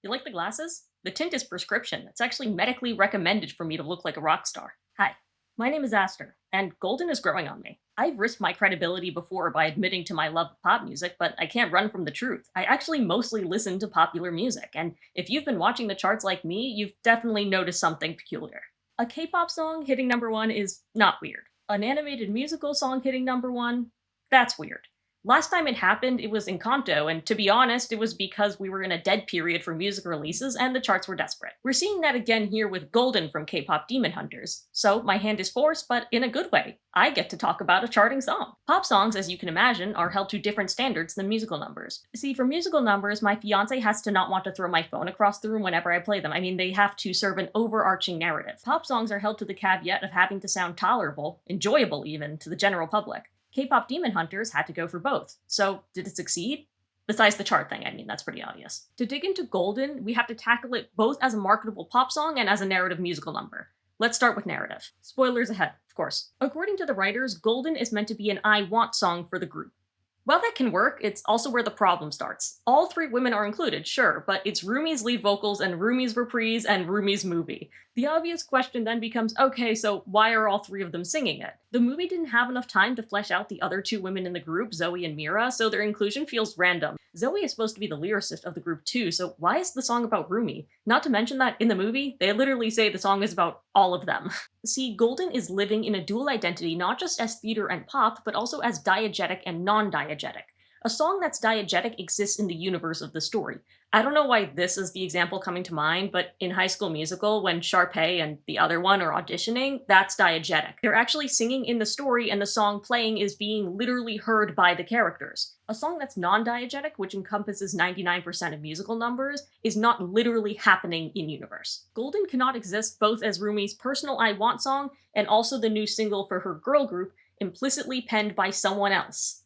You like the glasses? The tint is prescription. It's actually medically recommended for me to look like a rock star. Hi, my name is Aster, and Golden is growing on me. I've risked my credibility before by admitting to my love of pop music, but I can't run from the truth. I actually mostly listen to popular music, and if you've been watching the charts like me, you've definitely noticed something peculiar. A K-pop song hitting number one is not weird. An animated musical song hitting number one? That's weird. Last time it happened, it was Encanto, and to be honest, it was because we were in a dead period for music releases and the charts were desperate. We're seeing that again here with Golden from K-pop Demon Hunters. So my hand is forced, but in a good way. I get to talk about a charting song. Pop songs, as you can imagine, are held to different standards than musical numbers. See, for musical numbers, my fiance has to not want to throw my phone across the room whenever I play them. I mean, they have to serve an overarching narrative. Pop songs are held to the caveat of having to sound tolerable, enjoyable even, to the general public. K-pop Demon Hunters had to go for both. So, did it succeed? Besides the chart thing, I mean, that's pretty obvious. To dig into Golden, we have to tackle it both as a marketable pop song and as a narrative musical number. Let's start with narrative. Spoilers ahead, of course. According to the writers, Golden is meant to be an I want song for the group. While that can work, it's also where the problem starts. All three women are included, sure, but it's Rumi's lead vocals and Rumi's reprise and Rumi's movie. The obvious question then becomes, okay, so why are all three of them singing it? The movie didn't have enough time to flesh out the other two women in the group, Zoe and Mira, so their inclusion feels random. Zoe is supposed to be the lyricist of the group too, so why is the song about Rumi? Not to mention that in the movie, they literally say the song is about all of them. See, Golden is living in a dual identity not just as theater and pop, but also as diegetic and non-diegetic. A song that's diegetic exists in the universe of the story. I don't know why this is the example coming to mind, but in High School Musical, when Sharpay and the other one are auditioning, that's diegetic. They're actually singing in the story and the song playing is being literally heard by the characters. A song that's non-diegetic, which encompasses 99% of musical numbers, is not literally happening in-universe. Golden cannot exist both as Rumi's personal I Want song and also the new single for her girl group, implicitly penned by someone else.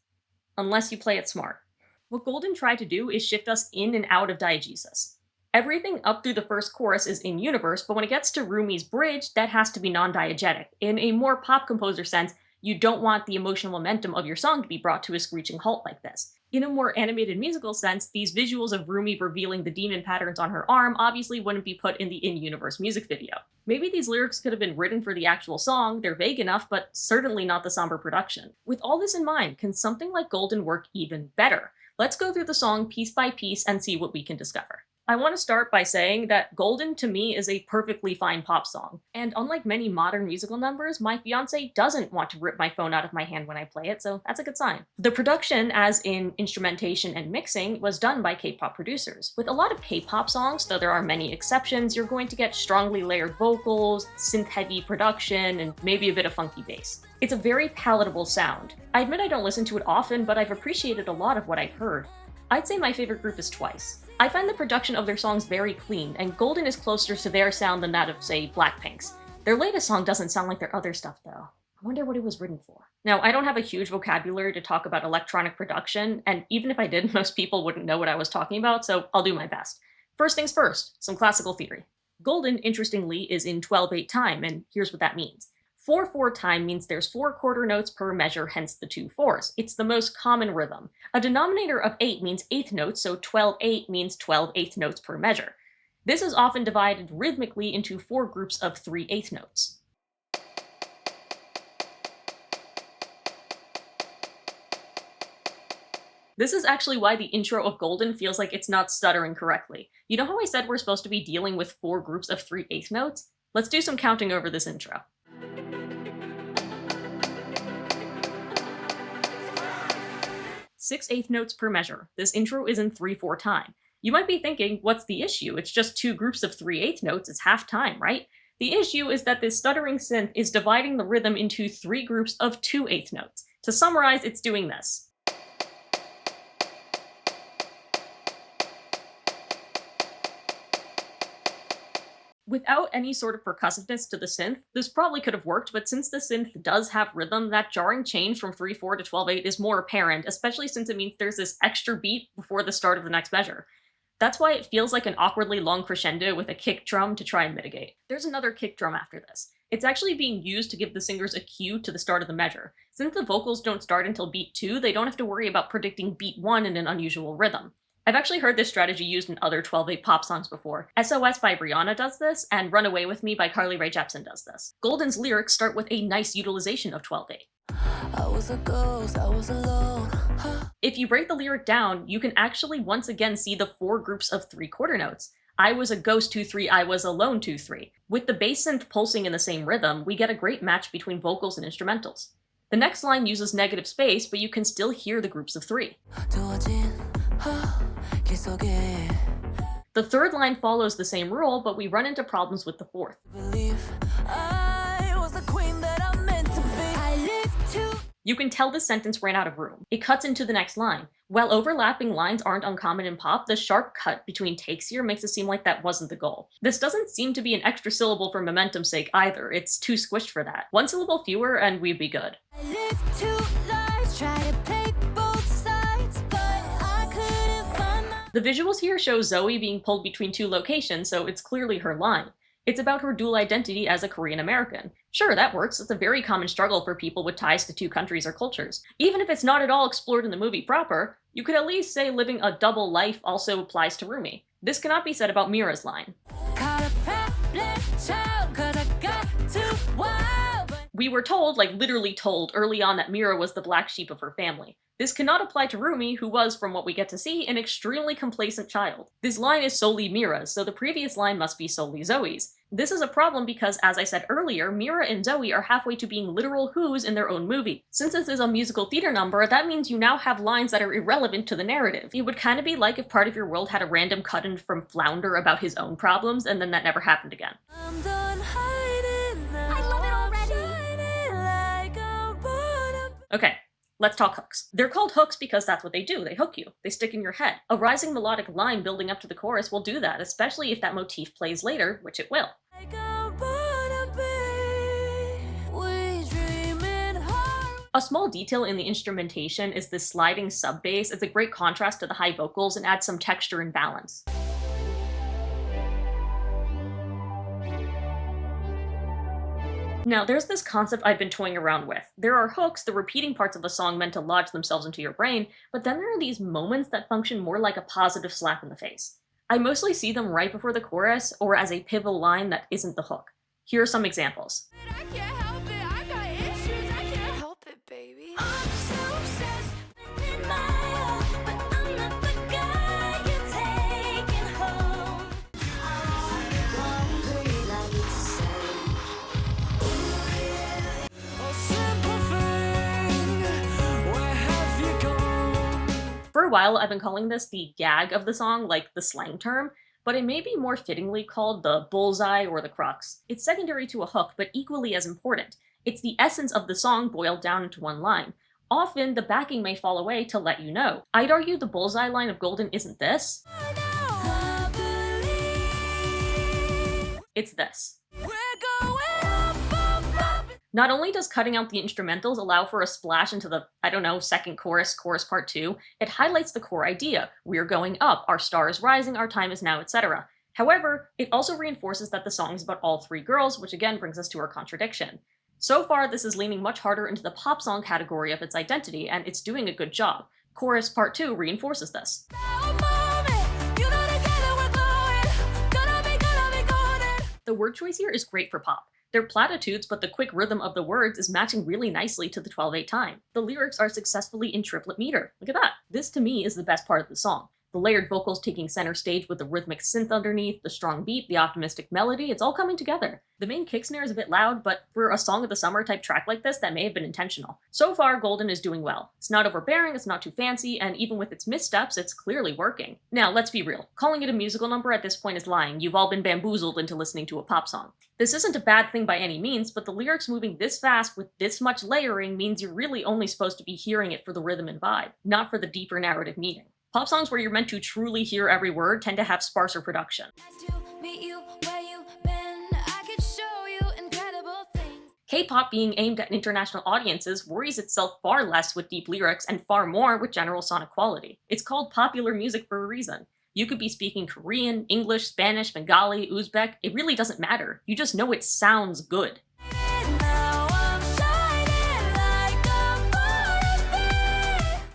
Unless you play it smart. What Golden tried to do is shift us in and out of diegesis. Everything up through the first chorus is in-universe, but when it gets to Rumi's bridge, that has to be non-diegetic. In a more pop composer sense, you don't want the emotional momentum of your song to be brought to a screeching halt like this. In a more animated musical sense, these visuals of Rumi revealing the demon patterns on her arm obviously wouldn't be put in the in-universe music video. Maybe these lyrics could have been written for the actual song, they're vague enough, but certainly not the somber production. With all this in mind, can something like Golden work even better? Let's go through the song piece by piece and see what we can discover. I want to start by saying that Golden to me is a perfectly fine pop song, and unlike many modern musical numbers, my fiance doesn't want to rip my phone out of my hand when I play it, so that's a good sign. The production, as in instrumentation and mixing, was done by K-pop producers. With a lot of K-pop songs, though there are many exceptions, you're going to get strongly layered vocals, synth-heavy production, and maybe a bit of funky bass. It's a very palatable sound. I admit I don't listen to it often, but I've appreciated a lot of what I've heard. I'd say my favorite group is Twice. I find the production of their songs very clean, and Golden is closer to their sound than that of, say, Blackpink's. Their latest song doesn't sound like their other stuff, though. I wonder what it was written for. Now, I don't have a huge vocabulary to talk about electronic production, and even if I did, most people wouldn't know what I was talking about, so I'll do my best. First things first, some classical theory. Golden, interestingly, is in 12/8 time, and here's what that means. 4/4 time means there's 4 quarter notes per measure, hence the 2 fours. It's the most common rhythm. A denominator of 8 means eighth notes, so 12/8 means 12 eighth notes per measure. This is often divided rhythmically into 4 groups of 3 eighth notes. This is actually why the intro of Golden feels like it's not stuttering correctly. You know how I said we're supposed to be dealing with 4 groups of 3 eighth notes? Let's do some counting over this intro. 6 eighth notes per measure. This intro is in 3/4 time. You might be thinking, what's the issue? It's just 2 groups of 3 eighth notes, it's half time, right? The issue is that this stuttering synth is dividing the rhythm into 3 groups of 2 eighth notes. To summarize, it's doing this. Without any sort of percussiveness to the synth, this probably could have worked, but since the synth does have rhythm, that jarring change from 3/4 to 12/8 is more apparent, especially since it means there's this extra beat before the start of the next measure. That's why it feels like an awkwardly long crescendo with a kick drum to try and mitigate. There's another kick drum after this. It's actually being used to give the singers a cue to the start of the measure. Since the vocals don't start until beat 2, they don't have to worry about predicting beat 1 in an unusual rhythm. I've actually heard this strategy used in other 12/8 pop songs before. SOS by Rihanna does this, and Run Away With Me by Carly Rae Jepsen does this. Golden's lyrics start with a nice utilization of 12/8. I was a ghost, I was alone. If you break the lyric down, you can actually once again see the 4 groups of 3 quarter notes. I was a ghost 2-3, I was alone 2-3. With the bass synth pulsing in the same rhythm, we get a great match between vocals and instrumentals. The next line uses negative space, but you can still hear the groups of 3. The third line follows the same rule, but we run into problems with the fourth. You can tell this sentence ran out of room. It cuts into the next line. While overlapping lines aren't uncommon in pop, the sharp cut between takes here makes it seem like that wasn't the goal. This doesn't seem to be an extra syllable for momentum's sake either. It's too squished for that. 1 syllable fewer and we'd be good. The visuals here show Zoe being pulled between 2 locations, so it's clearly her line. It's about her dual identity as a Korean American. Sure, that works. It's a very common struggle for people with ties to 2 countries or cultures. Even if it's not at all explored in the movie proper, you could at least say living a double life also applies to Rumi. This cannot be said about Mira's line. We were told, like literally told, early on that Mira was the black sheep of her family. This cannot apply to Rumi, who was, from what we get to see, an extremely complacent child. This line is solely Mira's, so the previous line must be solely Zoe's. This is a problem because, as I said earlier, Mira and Zoe are halfway to being literal who's in their own movie. Since this is a musical theater number, that means you now have lines that are irrelevant to the narrative. It would kind of be like if part of your world had a random cut-in from Flounder about his own problems, and then that never happened again. Okay. Let's talk hooks. They're called hooks because that's what they do. They hook you. They stick in your head. A rising melodic line building up to the chorus will do that, especially if that motif plays later, which it will. A small detail in the instrumentation is this sliding sub-bass. It's a great contrast to the high vocals and adds some texture and balance. Now, there's this concept I've been toying around with. There are hooks, the repeating parts of a song meant to lodge themselves into your brain, but then there are these moments that function more like a positive slap in the face. I mostly see them right before the chorus, or as a pivotal line that isn't the hook. Here are some examples. I can't help it, I got issues, I can't help it, baby. I'm so obsessed with my own, but I'm not the guy you're taking home. I'm hungry, I need to say. For a while, I've been calling this the gag of the song, like the slang term, but it may be more fittingly called the bullseye or the crux. It's secondary to a hook, but equally as important. It's the essence of the song boiled down into one line. Often, the backing may fall away to let you know. I'd argue the bullseye line of Golden isn't this. It's this. Not only does cutting out the instrumentals allow for a splash into the, second chorus, chorus part 2, it highlights the core idea. We're going up, our star is rising, our time is now, etc. However, it also reinforces that the song is about all 3 girls, which again brings us to our contradiction. So far, this is leaning much harder into the pop song category of its identity, and it's doing a good job. Chorus part 2 reinforces this. The word choice here is great for pop. They're platitudes, but the quick rhythm of the words is matching really nicely to the 12/8 time. The lyrics are successfully in triplet meter. Look at that. This, to me, is the best part of the song. The layered vocals taking center stage with the rhythmic synth underneath, the strong beat, the optimistic melody, it's all coming together. The main kick snare is a bit loud, but for a Song of the Summer type track like this, that may have been intentional. So far, Golden is doing well. It's not overbearing, it's not too fancy, and even with its missteps, it's clearly working. Now, let's be real. Calling it a musical number at this point is lying. You've all been bamboozled into listening to a pop song. This isn't a bad thing by any means, but the lyrics moving this fast with this much layering means you're really only supposed to be hearing it for the rhythm and vibe, not for the deeper narrative meaning. Pop songs where you're meant to truly hear every word tend to have sparser production. K-pop being aimed at international audiences worries itself far less with deep lyrics and far more with general sonic quality. It's called popular music for a reason. You could be speaking Korean, English, Spanish, Bengali, Uzbek, it really doesn't matter. You just know it sounds good.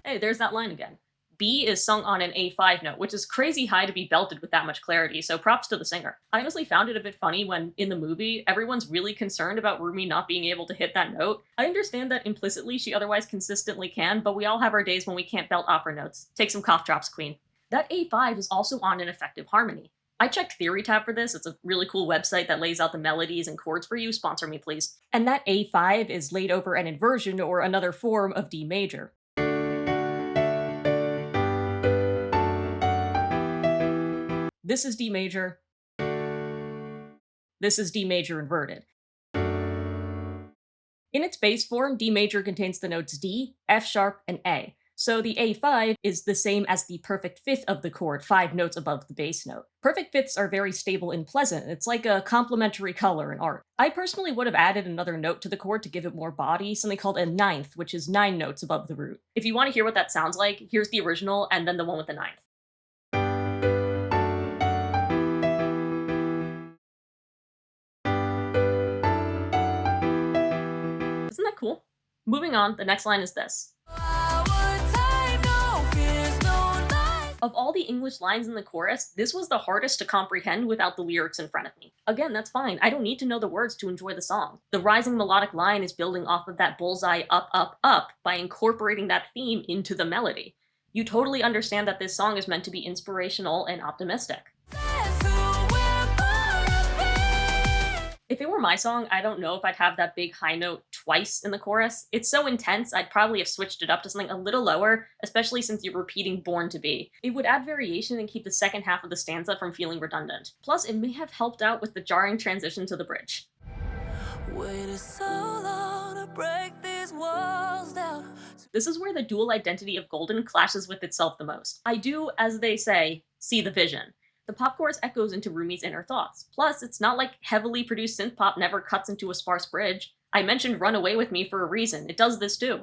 Hey, there's that line again. B is sung on an A5 note, which is crazy high to be belted with that much clarity, so props to the singer. I honestly found it a bit funny when, in the movie, everyone's really concerned about Rumi not being able to hit that note. I understand that implicitly she otherwise consistently can, but we all have our days when we can't belt opera notes. Take some cough drops, queen. That A5 is also on an effective harmony. I checked Theory Tab for this. It's a really cool website that lays out the melodies and chords for you. Sponsor me, please. And that A5 is laid over an inversion or another form of D major. This is D major. This is D major inverted. In its base form, D major contains the notes D, F sharp, and A. So the A5 is the same as the perfect fifth of the chord, 5 notes above the bass note. Perfect fifths are very stable and pleasant. It's like a complementary color in art. I personally would have added another note to the chord to give it more body, something called a ninth, which is 9 notes above the root. If you want to hear what that sounds like, here's the original and then the one with the ninth. Isn't that cool? Moving on, the next line is this. Of all the English lines in the chorus, this was the hardest to comprehend without the lyrics in front of me. Again, that's fine. I don't need to know the words to enjoy the song. The rising melodic line is building off of that bullseye up, up, up by incorporating that theme into the melody. You totally understand that this song is meant to be inspirational and optimistic. If it were my song, I don't know if I'd have that big high note twice in the chorus. It's so intense, I'd probably have switched it up to something a little lower, especially since you're repeating Born to Be. It would add variation and keep the second half of the stanza from feeling redundant. Plus, it may have helped out with the jarring transition to the bridge. Waited so long to break these walls down. This is where the dual identity of Golden clashes with itself the most. I do, as they say, see the vision. The pop chorus echoes into Rumi's inner thoughts. Plus, it's not like heavily produced synth pop never cuts into a sparse bridge. I mentioned Run Away With Me for a reason. It does this too.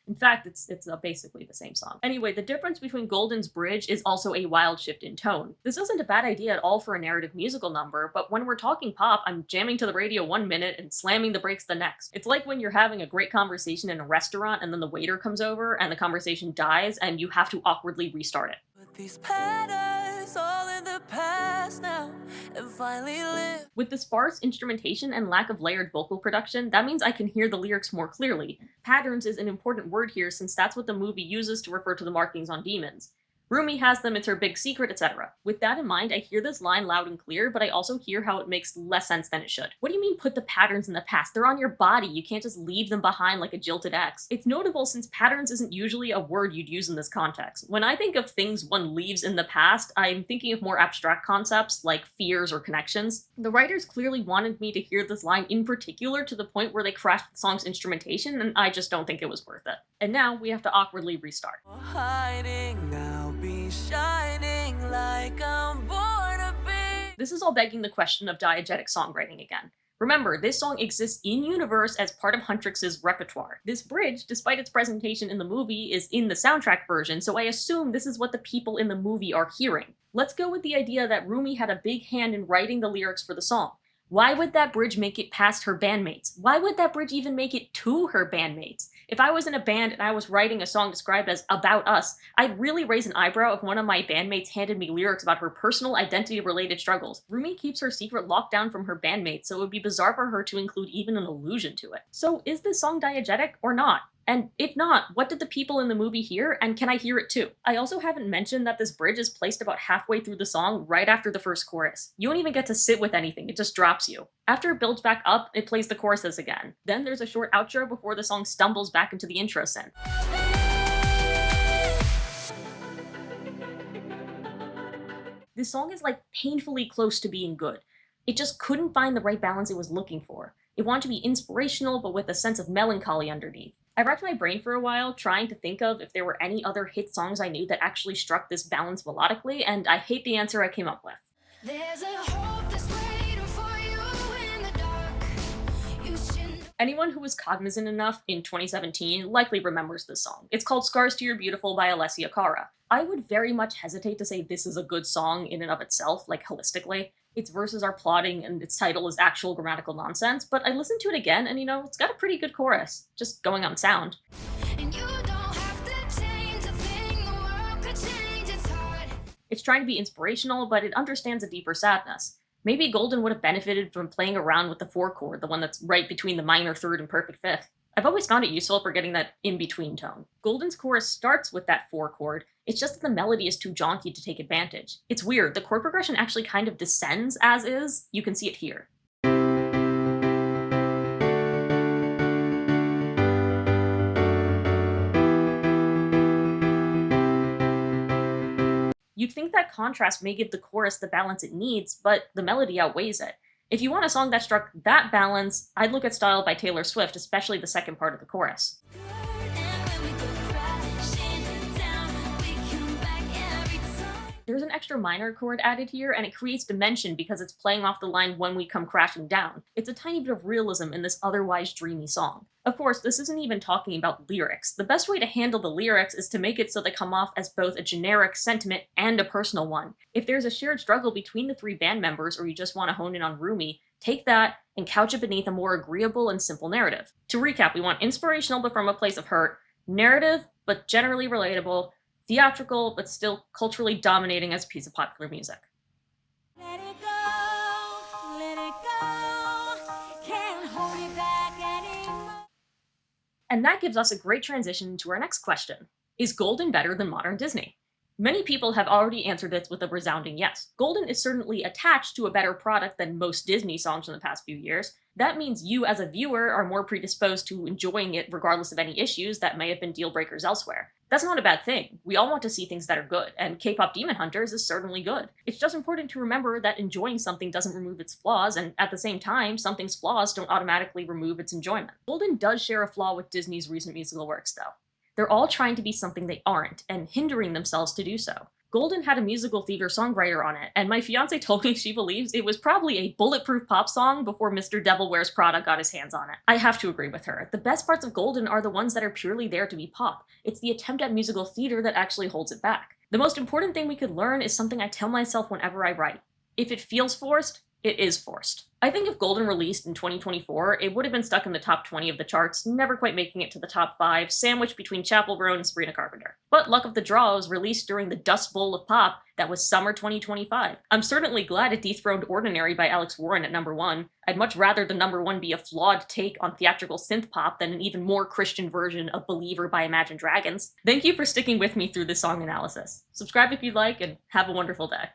In fact, it's basically the same song. Anyway, the difference between Golden's bridge is also a wild shift in tone. This isn't a bad idea at all for a narrative musical number, but when we're talking pop, I'm jamming to the radio 1 minute and slamming the brakes the next. It's like when you're having a great conversation in a restaurant and then the waiter comes over and the conversation dies and you have to awkwardly restart it. But these patterns all in the past now and finally live. With the sparse instrumentation and lack of layered vocal production, that means I can hear the lyrics more clearly. Patterns is an important word here since that's what the movie uses to refer to the markings on demons. Rumi has them, it's her big secret, etc. With that in mind, I hear this line loud and clear, but I also hear how it makes less sense than it should. What do you mean put the patterns in the past? They're on your body, you can't just leave them behind like a jilted ex. It's notable since patterns isn't usually a word you'd use in this context. When I think of things one leaves in the past, I'm thinking of more abstract concepts like fears or connections. The writers clearly wanted me to hear this line in particular to the point where they crashed the song's instrumentation, and I just don't think it was worth it. And now we have to awkwardly restart. Hiding now. Be shining like I'm born to be. This is all begging the question of diegetic songwriting again. Remember, this song exists in-universe as part of Huntrix's repertoire. This bridge, despite its presentation in the movie, is in the soundtrack version, so I assume this is what the people in the movie are hearing. Let's go with the idea that Rumi had a big hand in writing the lyrics for the song. Why would that bridge make it past her bandmates? Why would that bridge even make it to her bandmates? If I was in a band and I was writing a song described as About Us, I'd really raise an eyebrow if one of my bandmates handed me lyrics about her personal identity-related struggles. Rumi keeps her secret locked down from her bandmates, so it would be bizarre for her to include even an allusion to it. So is this song diegetic or not? And if not, what did the people in the movie hear, and can I hear it too? I also haven't mentioned that this bridge is placed about halfway through the song, right after the first chorus. You don't even get to sit with anything, it just drops you. After it builds back up, it plays the choruses again. Then there's a short outro before the song stumbles back into the intro synth. This song is like painfully close to being good. It just couldn't find the right balance it was looking for. It wanted to be inspirational, but with a sense of melancholy underneath. I racked my brain for a while, trying to think of if there were any other hit songs I knew that actually struck this balance melodically, and I hate the answer I came up with. There's a hope that's waiting for you in the dark. You should... Anyone who was cognizant enough in 2017 likely remembers this song. It's called Scars to Your Beautiful by Alessia Cara. I would very much hesitate to say this is a good song in and of itself, like holistically. Its verses are plotting and its title is actual grammatical nonsense, but I listened to it again and it's got a pretty good chorus, just going on sound. And you don't have to change a thing, the world could change its heart. It's trying to be inspirational, but it understands a deeper sadness. Maybe Golden would have benefited from playing around with the four chord, the one that's right between the minor third and perfect fifth. I've always found it useful for getting that in-between tone. Golden's chorus starts with that four chord, it's just that the melody is too jaunty to take advantage. It's weird, the chord progression actually kind of descends as is, you can see it here. You'd think that contrast may give the chorus the balance it needs, but the melody outweighs it. If you want a song that struck that balance, I'd look at Style by Taylor Swift, especially the second part of the chorus. There's an extra minor chord added here, and it creates dimension because it's playing off the line "when we come crashing down." It's a tiny bit of realism in this otherwise dreamy song. Of course, this isn't even talking about lyrics. The best way to handle the lyrics is to make it so they come off as both a generic sentiment and a personal one. If there's a shared struggle between the three band members, or you just want to hone in on Rumi, take that and couch it beneath a more agreeable and simple narrative. To recap, we want inspirational but from a place of hurt, narrative but generally relatable, theatrical but still culturally dominating as a piece of popular music. Let it go, can't hold it back anymore. And that gives us a great transition to our next question. Is Golden better than modern Disney? Many people have already answered this with a resounding yes. Golden is certainly attached to a better product than most Disney songs in the past few years. That means you as a viewer are more predisposed to enjoying it regardless of any issues that may have been deal breakers elsewhere. That's not a bad thing. We all want to see things that are good, and K-pop Demon Hunters is certainly good. It's just important to remember that enjoying something doesn't remove its flaws, and at the same time, something's flaws don't automatically remove its enjoyment. Golden does share a flaw with Disney's recent musical works, though. They're all trying to be something they aren't, and hindering themselves to do so. Golden had a musical theater songwriter on it, and my fiance told me she believes it was probably a bulletproof pop song before Mr. Devil Wears Prada got his hands on it. I have to agree with her. The best parts of Golden are the ones that are purely there to be pop. It's the attempt at musical theater that actually holds it back. The most important thing we could learn is something I tell myself whenever I write. If it feels forced, it is forced. I think if Golden released in 2024, it would have been stuck in the top 20 of the charts, never quite making it to the top 5, sandwiched between Chappell Roan and Sabrina Carpenter. But luck of the draw, it was released during the Dust Bowl of pop that was summer 2025. I'm certainly glad it dethroned Ordinary by Alex Warren at number 1. I'd much rather the number 1 be a flawed take on theatrical synth pop than an even more Christian version of Believer by Imagine Dragons. Thank you for sticking with me through this song analysis. Subscribe if you'd like, and have a wonderful day.